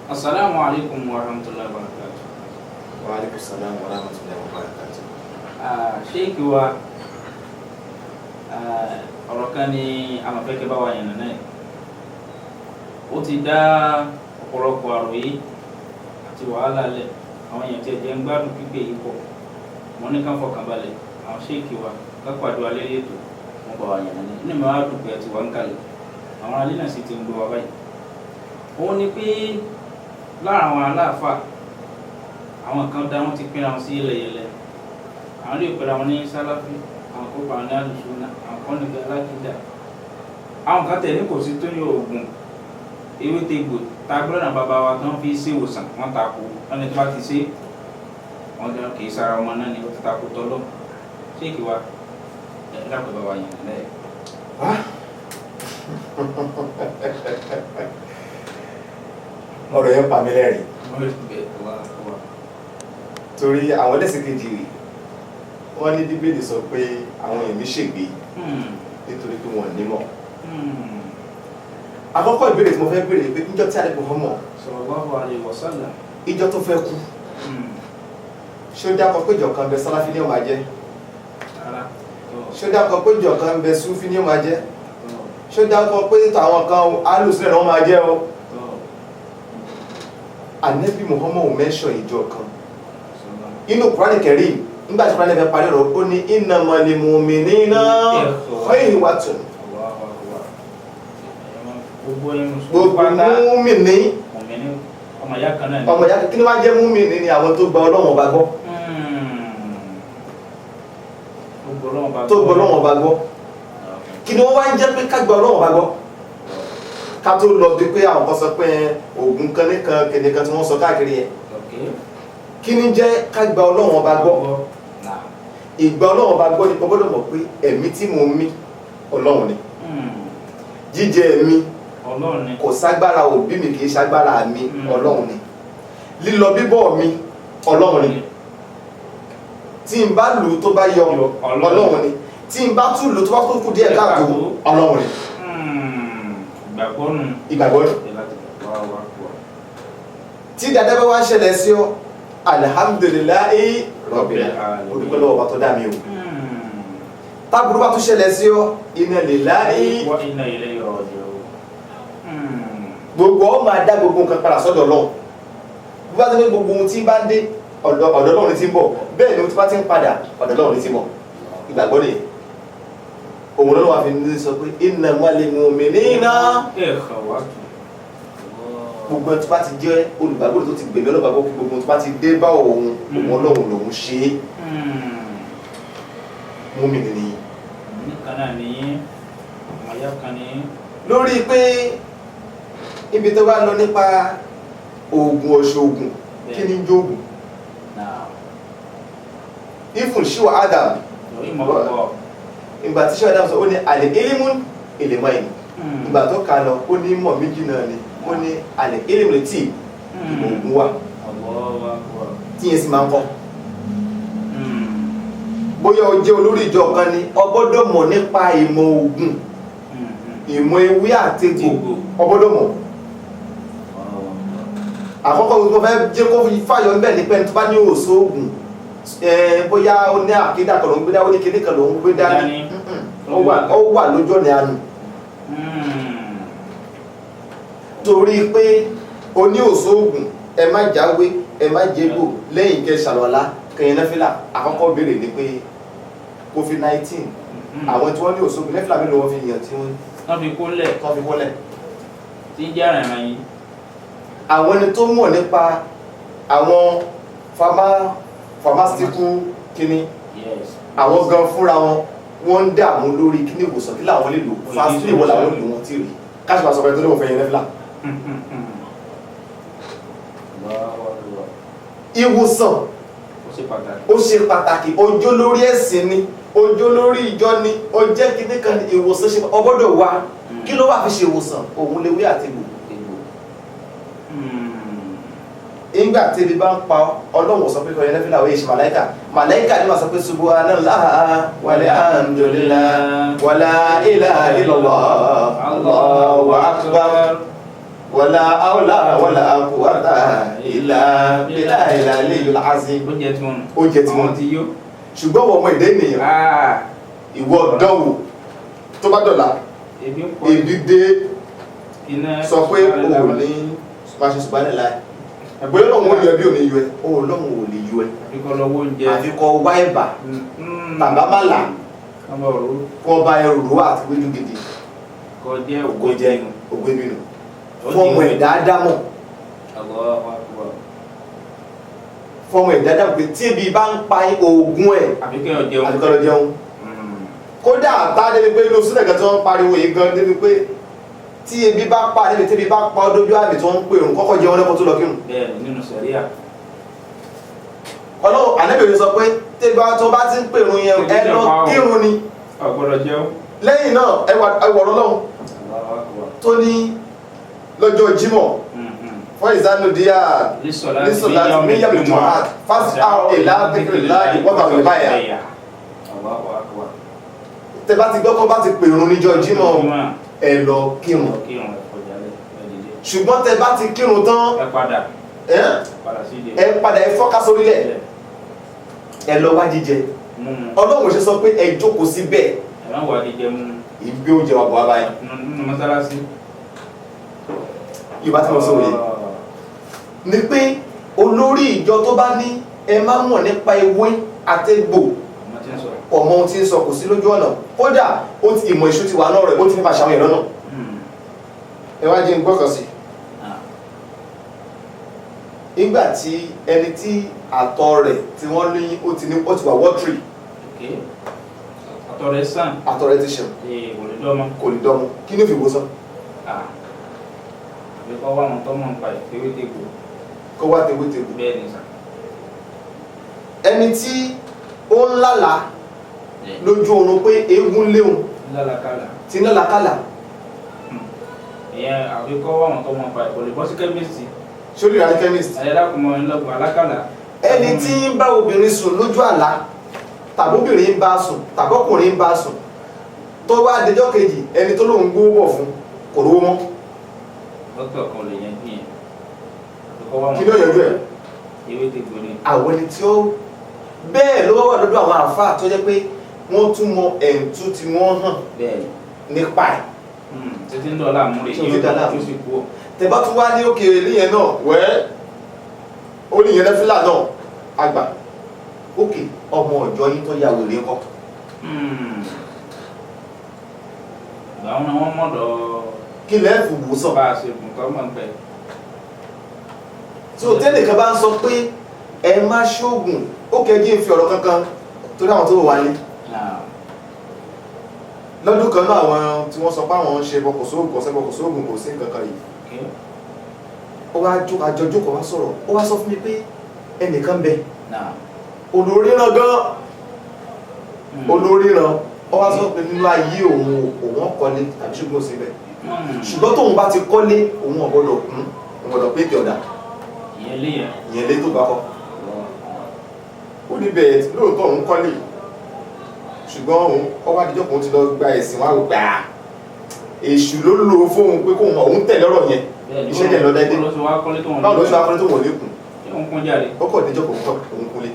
Assalamu alaikum warahmatullahi wabarakatuh. Wa alaikum salam warahmatullahi wabarakatuh. Sheikh wa ọ̀rọ̀ kan ní amọ̀fẹ́kẹ́ bá wà yẹn náà ó ti dá ọ̀pọ̀lọpọ̀ àròyé àti wàhálà lẹ̀ àwọn èèyàn tí ẹ̀jẹ̀ ń gbádùn pípé yìí pọ̀ wọ́n ní ká fọkàn balẹ̀ àwọn Sheikh wa kápàdé wa lérí ètò wọn bá wà yẹn náà nínú ìmọ̀ àdùpẹ̀ àti wà ń kalẹ̀ àwọn alẹ́ náà sì ti ń gbọ́ wa báyìí. òun ni pé lára àwọn aláàfà àwọn kan dá wọn ti pínra wọn sí yẹlẹyẹlẹ àwọn lè pẹ̀lú àwọn ní sálàfí àwọn kó pa àwọn ní àlùsùnà àwọn kan nígbà alákìdá àwọn kan tẹ̀ ní kò sí tó ní oògùn ewé tegbò tá a gbọ́dọ̀ náà bàbá wa tó ń fi ṣe ìwòsàn wọn ta ko wọn ní tó bá ti ṣe wọn jẹ kì í sara wọn náà ní wọn ti ta ko tọ́lọ́ Sheikh wa ẹ̀ dákọ̀ bàbá yẹn lẹ́yìn. ọ̀rọ̀ yẹn pa mí lẹ́rìn torí àwọn ẹlẹ́sìn kejì rè wọ́n ní Bíbélì sọ pé àwọn èmi ṣègbè nítorí pé wọ́n nímọ̀. àkọ́kọ́ ìbéèrè tí mo fẹ́ béèrè pé níjọ́ tí Ànábì Muhammad sallallahu alaihi wasallam ìjọ tó fẹ́ kú ṣé ó dákọ̀ pé ìjọ kan bẹ Sàláfì ní ó máa jẹ́ ṣé ó dákọ̀ pé ìjọ kan bẹ Súfì ní ó máa jẹ́ ṣé ó dákọ̀ pé àwọn kan Ahlus-Sunnah ní ó máa jẹ́ o. Ànábì Muhammad mention ìjọ kan inú Qur'an Karim nígbà tí Qur'an fẹ́ parí ọ̀rọ̀ ó ní innamal mu'minina ikhwatun. gbogbo múmìnì ọmọ ìyá kan náà ọmọ ìyá kí ni wọ́n jẹ́ múmìnì ni àwọn tó gba Ọlọ́run ọba gbọ́ tó gba Ọlọ́run ọba gbọ́ kí ni wọ́n wá ń jẹ́ pé ká gba Ọlọ́run ọba gbọ́ ká tó lọ bí pé àwọn kan sọ pé oògùn kan nìkan kìnìkan tí wọ́n sọ káàkiri yẹn kí ni jẹ́ ká gba Ọlọ́run ọba gbọ́ ìgbà Ọlọ́run ọba gbọ́ ni gbọ́dọ̀ mọ̀ pé ẹ̀mí tí mo mí Ọlọ́run ni jíjẹ mi kò ságbára òbí mi kì í ságbára mi Ọlọ́run ni lílọ bíbọ̀ mi Ọlọ́run ni tí n bá lù ú tó bá yọ Ọlọ́run ni tí n bá tún lù ú tó bá tó kù díẹ̀ káàtó Ọlọ́run ni ìgbàgbọ́ nù. tí dada bá wá ṣẹlẹ̀ sí ọ alhamdulillahi rabbil alamin olùkọ́ lọ́wọ́ bá tó dá mi o tábùrú bá tún ṣẹlẹ̀ sí ọ inna lillahi wa inna ilayhi raji'un. gbogbo ọ máa dá gbogbo nǹkan padà sọ́dọ̀ Ọlọ́run bí wọ́n ti ní gbogbo ohun tí bá ń dé ọ̀dọ̀ Ọlọ́run ti ń bọ̀ bẹ́ẹ̀ ni ohun tí bá ti ń padà ọ̀dọ̀ Ọlọ́run ti ń bọ̀ ìgbàgbọ́ nìyẹn òun lọ́wọ́ àfi ní sọ pé innamal mu'minina gbogbo ẹni tó bá ti jẹ́ olùgbàgbọ́ tó ti gbẹ̀mí ọlọ́gbàgbọ́ gbogbo tó bá ti dé bá òun Ọlọ́run lòun ṣe é múmìnì nìyí. lórí pé ibi tó bá lọ nípa oògùn ọ̀ṣọ́gun kí ni jóògùn ifun ṣíwá Adam ìgbà tí ṣíwá Adam sọ ó ní àlè ilimun ìlèmọ́ ìní ìgbà tó kà lọ ó ní mọ̀ méjì náà ni ó ní àlè ilimun tí ìmọ̀ ogun wà tí yẹn sì máa ń kọ́ bóyá o jẹ́ olórí ìjọ kan ni o gbọ́dọ̀ mọ̀ nípa ìmọ̀ ogun ìmọ̀ ewé àtegbò o gbọ́dọ̀ mọ̀ àkọ́kọ́ tó fẹ́ jẹ́ kó fàyọ ń bẹ̀ ní pẹ́ni tó bá ní òòsó ogun bóyá ó ní àkídà kan ló ń gbé dá ó ní kéde kan ló ń gbé dání ó wà lójú ọ̀nà àánú torí pé o ní òòsó ogun ẹ má jáwé ẹ má jégbò lẹ́yìn kẹ́ ṣàlọ́lá kẹyìn nẹ́fìlà àkọ́kọ́ béèrè ní pé COVID-19 àwọn tí wọ́n ní òṣogbo nẹ́fìlà mélòó wọ́n fi yàn tí wọ́n fi kólẹ̀ tí ń jẹ́ àrìnrìn yìí àwọn ẹni tó mọ̀ nípa àwọn pharmaceutical kíní àwọn gan fúnra wọn ń dààmú lórí kíní ìwòsàn kí làwọn lè lò fásitì ìwọ làwọn lè lò wọn tí rí káṣíwá sọ pé tó lóun fẹ́ yẹn nẹ́fìlà ìwòsàn ó ṣe pàtàkì ọjọ́ lórí ẹ̀sìn ni ọjọ́ lórí ìjọ ni ọjẹ́ kíní kan ìwòsàn ṣe ọgbọ́dọ̀ wá kí ló wà fi ṣe ìwòsàn òun lewé àti egbò ìgbà tí ebi bá ń pa Ọlọ́run sọ pé kọ́ yẹn nẹ́fìlà òye ṣe màláìkà ní wà sọ pé subhanallah walhamdulillah wala ilaha illallah Allahu akbar wala hawla wala quwwata ìlà ìlà ìlà ilé ìlú làásì ó jẹ́ tí wọ́n ó jẹ́ tí wọ́n ti yó. ṣùgbọ́n wọ́n ọmọ ìdẹ́ ènìyàn ìwọ dánwò tó bá dọ̀la ebi dé sọ pé o ní máa ṣe ṣùgbọ́n nílá ẹ̀gbọ́n lọ́wọ́ ó yọ bí ò ní yọ ẹ o lọ́wọ́ ò lè yọ ẹ àfikọ́ wá ẹ̀bà tàbá má là kọ́ ọba ẹrù àti wéjú gidi kò jẹ́ ògbé bínú fọ́ọ̀mù ẹ̀dá dámọ̀ fọ́ọ̀mù ẹ̀dá dámọ̀ pé tí ebi bá ń pa oògùn ẹ̀ àfikọ́ lọ jẹun kódà tá a débi pé inú sílẹ̀ kan tí wọ́n ń pariwo yìí gan débi pé tí ebi bá pa débi tí ebi bá pa ọdójú àbí tí wọ́n ń pè òun kọ́kọ́ jẹun lẹ́kọ̀ọ́ tó lọ kírun. bẹ́ẹ̀ nínú sẹ̀ríà. ọlọ́run ànábìrin sọ pé tẹ́gbà tó bá ti ń pè òun yẹn ẹ lọ kírun ni. ọ̀gbọ́dọ̀ jẹun. lẹ́yìn náà ẹwà ọlọ́run tó ní lọ́jọ́ Jímọ̀ fún ìsánú díà nísòlá míyàmù jọ̀hát fásitì àwọn ìlà tẹ́kẹ̀rẹ̀ láì wọ́n tàbí báyà. tẹ́ bá ti gbọ́ kó bá ti pè òun níjọ́ Jímọ̀ ẹ lọ kírun ṣùgbọ́n tẹ́ bá ti kírun tán ẹ padà ẹ fọ́ká sórílẹ̀ ẹ lọ wá jíjẹ ọlọ́run ṣe sọ pé ẹ jókòó síbẹ̀ ìgbé oúnjẹ wà bọ̀ abáyé yorùbá tí wọ́n sọ wòye ni pé olórí ìjọ tó bá ní ẹ má mọ̀ nípa ewé àtẹ̀gbò ọmọ ohun tí ń sọ kò sí lójú ọ̀nà kódà ó ti ìmọ̀ ìṣú ti wà náà rẹ̀ ó ti ní fàṣà àwọn èèyàn lọ́nà ẹ wá jẹ́ ń gbọ́kàn sí nígbà tí ẹni tí àtọ̀ rẹ̀ tí wọ́n ní ó ti wà wọ́tírì àtọ̀ rẹ̀ sàn àtọ̀ rẹ̀ ti ṣàn kò lè dọ́mọ kí ní ó fi wò sàn. kọ́ wá wọn tó mọ̀ nípa tewétegbò. kọ́ wá tewétegbò. bẹ́ẹ̀ ni sà. ẹni tí ó ń lálàá lójú oorun pé eégún léhùn tí ń lálàkàlà. ìyẹn àfikọ́ wá wọn tó mọ̀ nípa ìkọlẹ̀ bọ́sí kẹ́míìsì. sórí ìrìn chemist. ayélujára ńlọgbọ̀n alákàlà. ẹni tí ń bá obìnrin sùn lójú àlá tàbóbìnrin ń bá sùn tàbọ́kùnrin ń bá sùn tó wá déjọ́ kejì ẹni tó lóun gbówó bọ̀ fún kò rówó mọ́. dókítà kan lè yẹn bí yẹn. kí ló yẹjú ẹ. ewé ti gbóni. àwọn ẹni tí ó bẹ́ẹ̀ ló wà lọ́dọ̀ àwọn àáfàá tó jẹ́ pé wọ́n tún mọ ẹ̀ǹtú tí wọ́n hàn nípa ẹ̀. títí ń dọ̀la àmúre yóò tó sì kú ọ. tẹ̀bá tún wá ní òkèèrè níyẹn náà wẹ́ẹ́ ó ní ìyẹn lẹ́fílà náà àgbà òkè ọmọ ọ̀jọ́ yín tó ya wèrè kọ́. ìgbà wọn ni wọ́n mọ̀dọ̀ kí lẹ́ẹ̀fù wò sàn. bá a ṣe gùn kọ́ mọ̀ pẹ́. tí òtẹ́ẹ̀lì kan bá ń sọ pé ẹ má ṣoògùn ó kẹjí ń fi ọ̀rọ̀ kankan torí àwọn tó wà wálé. lọ́dún kan náà àwọn tí wọ́n sọ pé àwọn ń ṣe bọkọ̀sóògùn ọ̀sẹ̀ bọkọ̀sóògùn kò sí nǹkan kan yìí. ó wá àjọjókòó wá sọ̀rọ̀ ó wá sọ fún mi pé ẹnìkan bẹ olóríran gan olóríran ó wá sọ pé nínú ayé òun ọkọlé tàbí ṣùgbọ́n síbẹ̀ ṣùgbọ́n tóun bá ti kọ́lé òun ọ̀gbọ́dọ̀ kún òun ọ̀gbọ́dọ̀ pé kí ọ̀dà ìyẹn lé tó bá kọ́ ó ní bẹ́ẹ̀ lóòótọ́ òun kọ́lé ṣùgbọ́n òun ọwọ́ àdìjọ́ kan ti lọ gba ẹ̀sìn wá gbà á èṣù ló lò ó fóun pé kóun òun tẹ̀lé ọ̀rọ̀ yẹn iṣẹ́ yẹn lọ dáadé báwo ló ṣe wá kọ́lé tó wọ́n lékun ọkọ̀ àdìjọ́ kan òun kúnlé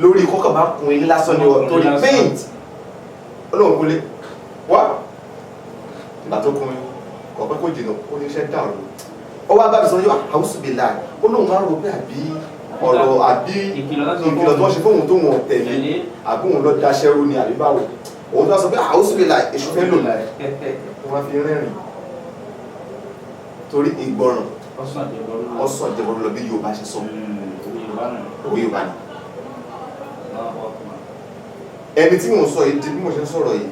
lórí kọ́kọ́ bá kun ilé lásán ni wọ́n torí paint olóhùn kúnlé wá ìgbà tó kún kọ̀ọ̀pẹ́ kò jìnà ó ní iṣẹ́ dàrú ó wá bá mi sọ yóò àwùsù bí láì ó lóun máa ń rò pé àbí ọ̀rọ̀ àbí ìkìlọ̀ tó ń ṣe fóun tó wọn tẹ̀lé àbí òun lọ daṣẹ́ rú ni àbí báwo òun tó wá sọ pé àwùsù bí láì èṣù fẹ́ lò láì wọ́n fi rẹ́rìn torí ìgbọràn ọ̀sán àjẹbọ̀rún lọ bí Yorùbá ṣe sọ òwe Yorùbá ni ẹni tí mò ń sọ yìí di bí mo ṣe ń sọ̀rọ̀ yìí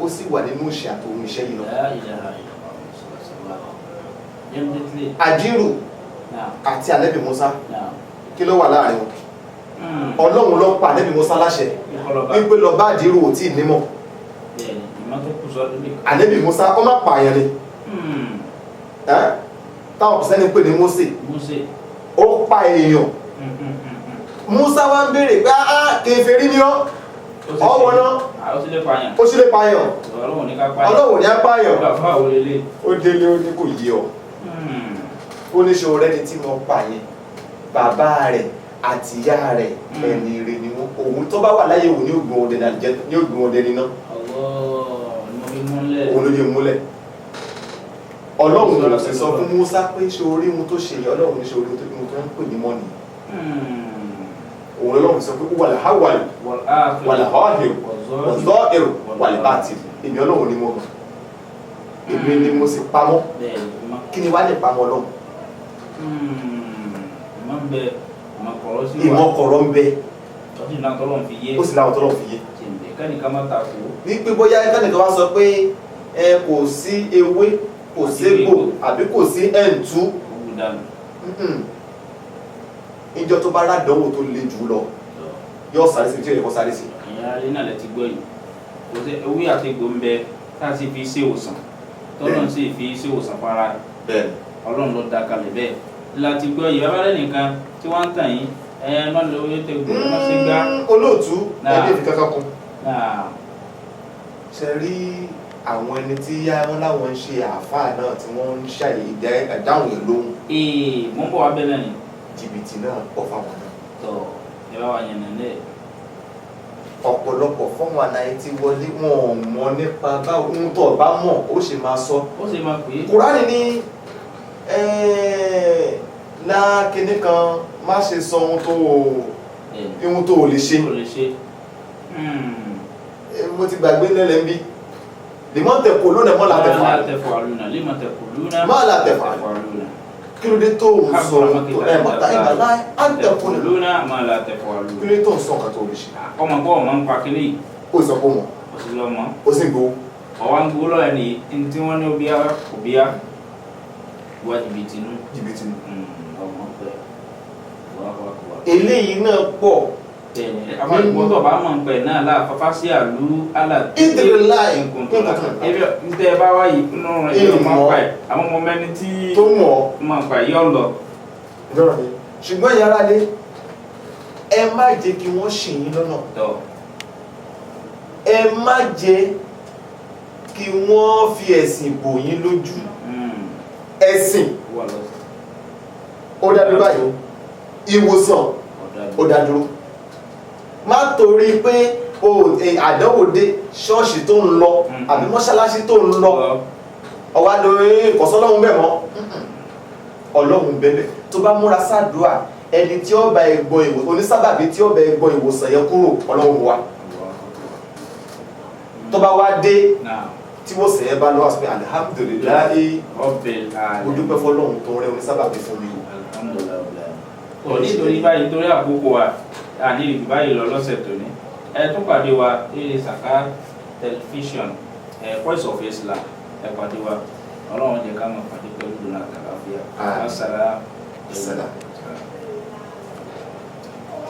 ó sì wà nínú ìṣẹ́ àti ohun iṣẹ́ yìí lọ. àjírù àti ànábì Mùsá kí ló wà láàrin wọn ọlọ́run ló pa ànábì Mùsá láṣẹ wípé lọ bá àjírù ò tí ì nímọ̀ ànábì Mùsá ó má pààyàn ni táwọn kò sẹ́ni pè ní Mósè ó pa èèyàn Mùsá wá ń béèrè pé kèfèrí ni ọ́ ọwọ́ náà ó sì lè pààyàn ọlọ́run ní apáyàn ó délé ó ní kò yí ọ ó ní ṣe ọ̀rẹ́ ni tí mo pa yẹn bàbá rẹ̀ àti ìyá rẹ̀ ẹni ire ni wọn òun tó bá wà láyé òun ní ògbón ọdẹ ní ògbón ọdẹ níná òun ló yẹ múlẹ̀ ọlọ́run ló sì sọ fún Musa pé ṣe orí ohun tó ṣe yẹ ọlọ́run ní ṣe orí ohun tó ń pè ní mọ́nì òun lọ́run sọ pé wàlẹ̀ hawal wàlẹ̀ hawal ọ̀zọ́ èrò wàlẹ̀ bàtì èmi ọlọ́run ni mo mọ̀ èmi ni mo sì pamọ́ kí ni wàá lè pamọ́ ọlọ́run ìmọ̀ kọ̀rọ̀ ń bẹ ó sì láwọn tọ́lọ̀ fi yé ní pé bóyá kẹ́nìkan wá sọ pé kò sí ewé kò ségbò àbí kò sí ẹ̀ǹtú ìjọ tó bá rádánwò tó le jù lọ yóò sáré sí tí ó yẹ kó sáré sí. ìyá alẹ́ náà lẹ ti gbọ́ yìí kò sí ewé àti egbò ń bẹ tá a sì fi ṣe ìwòsàn tọ́lọ́n sì fi ṣe ìwòsàn fara ọlọ́run ló dá kalẹ̀ bẹ́ẹ̀ láti gbọ́ yìí bàbá rẹ̀ nìkan tí wọ́n ń tàn yín má lọ owó tẹ gbọ́ má ṣe gbá. olóòtú ẹbí fi kankan kún ṣe rí àwọn ẹni tí wọ́n láwọn ń ṣe àáfàá náà tí wọ́n ń ṣàyè ìdáhùn yẹn lóhùn. mo ń bọ̀ wá bẹ́ẹ̀ ni. jìbìtì náà pọ̀ fáwọn náà. tọ́ ẹ bá wa yẹn nàlẹ́. ọ̀pọ̀lọpọ̀ fọ́ọ̀mù àlàyé tí wọlé wọn ò mọ̀ nípa báwo ohun tó bá mọ̀ ó ṣe máa sọ. ó ṣe máa pè é. Kùránì ní lákìnní kan má ṣe sọ ohun tó ò lè ṣe. mo ti gbàgbé lẹ́lẹ̀ ń bí lèmọ́ tẹ̀kọ̀ lónà mọ́ la tẹ̀fọ̀ àlùnà mọ́ la tẹ̀fọ̀ àlùnà kí ló dé tó ń sọ mọ́ta ìgbàlá á ń tẹ̀kọ̀ lónà mọ́ la tẹ̀fọ̀ àlùnà kí ló dé tó ń sọ nǹkan tó lè ṣe. ọmọ bọ́ ọmọ ń pa kíní yìí. ó sọ pé mọ̀ ó sì lọ mọ́. ó sì ń gbowó. ọwọ́ ń gbowó lọ́wọ́ ẹni tí wọ́n ní òbíá wá jìbìtì nù. jìbìtì nù. ọmọ pẹ́ wá. eléyìí náà pọ̀. àwọn ìgbọ́tọ̀ bá mọ̀ ń pẹ̀ náà láàfáfá sí àlú alàdé ìdílé ntẹ bá wáyé nínú ẹ̀yọ́ máa ń pa ẹ̀ àwọn ọmọ mẹ́ni tí tó mọ̀ máa ń pa ẹ̀ yọ̀ lọ. ṣùgbọ́n yàrá dé ẹ má jẹ́ kí wọ́n ṣì yín lọ́nà ẹ má jẹ́ kí wọ́n fi ẹ̀sìn bò yín lójú ẹ̀sìn ó dádúró báyìí ìwòsàn ó dádúró má torí pé àdánwò dé ṣọ́ọ̀ṣì tó ń lọ àbí mọ́ṣáláṣí tó ń lọ ọwá lórí ìkọ̀sọ́lọ́hún bẹ̀ mọ́ ọlọ́hun bẹ̀bẹ̀ tó bá múra sáàdúà ẹni tí ó bá ẹgbọ́ ìwòsàn onísábàbí tí ó bá ẹgbọ́ ìwòsàn yẹn kúrò ọlọ́hun wa tó bá wá dé tí wọ́n sẹ̀yẹ́ bá lọ́wọ́ sí alihamudulilayi ó dúpẹ́ fọlọ́hun tó rẹ onísábàbí fún mi. nítorí báyìí nítorí àkókò wa àní ìlú báyìí lọ lọ́sẹ̀ tòní tún pàdé wa lórí Saka tẹlifíṣọ̀n Voice of Islam pàdé wa ọlọ́run jẹ́ ká mọ̀ pàdé pẹ̀lú ìdùnnú àtàlàfíà.